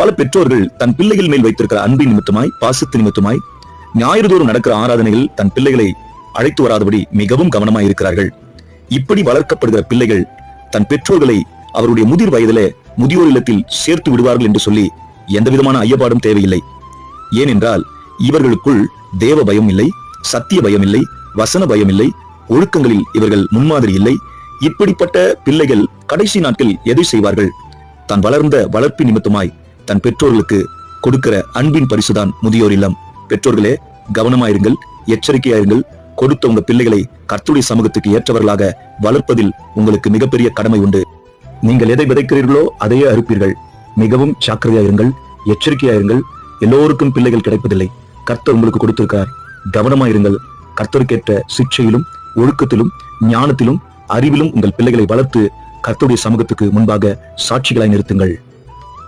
பல பெற்றோர்கள் தன் பிள்ளைகள் மேல் வைத்திருக்கிற அன்பின் நிமித்தமாய், பாசத்து நிமித்தமாய் ஞாயிறுதோறும் நடக்கிற ஆராதனையில் தன் பிள்ளைகளை அழைத்து வராதபடி மிகவும் கவனமாய் இருக்கிறார்கள். இப்படி வளர்க்கப்படுகிற பிள்ளைகள் தன் பெற்றோர்களை அவருடைய முதிர் வயதிலே முதியோர் இல்லத்தில் சேர்த்து விடுவார்கள் என்று சொல்லி எந்த விதமான ஐயப்பாடும் தேவையில்லை. ஏனென்றால் இவர்களுக்குள் தேவ பயம் இல்லை, சத்திய பயம் இல்லை, வசன பயம் இல்லை, ஒழுக்கங்களில் இவர்கள் முன்மாதிரி இல்லை. இப்படிப்பட்ட பிள்ளைகள் கடைசி நாட்கள் எதை செய்வார்கள்? தான் வளர்ந்த வளர்ப்பு நிமித்தமாய் தன் பெற்றோர்களுக்கு கொடுக்கிற அன்பின் பரிசுதான் முதியோர் இல்லம். பெற்றோர்களே, கவனமாயிருங்கள், எச்சரிக்கையாயிருங்கள். கொடுத்த உங்க பிள்ளைகளை கர்த்தருடைய சமூகத்துக்கு ஏற்றவர்களாக வளர்ப்பதில் உங்களுக்கு மிகப்பெரிய கடமை உண்டு. நீங்கள் எதை விதைக்கிறீர்களோ அதையே அறுப்பீர்கள். மிகவும் ஜாக்கிரதையாயிருங்கள், எச்சரிக்கையாயிருங்கள். எல்லோருக்கும் பிள்ளைகள் கிடைப்பதில்லை. கர்த்தர் உங்களுக்கு கொடுத்திருக்கிறார். கவனமாயிருங்கள். கர்த்தருக்கேற்ற சிக்ஷையிலும், ஒழுக்கத்திலும், ஞானத்திலும், அறிவிலும் உங்கள் பிள்ளைகளை வளர்த்து கர்த்தருடைய சமூகத்துக்கு முன்பாக சாட்சிகளாய் நிறுத்துங்கள்.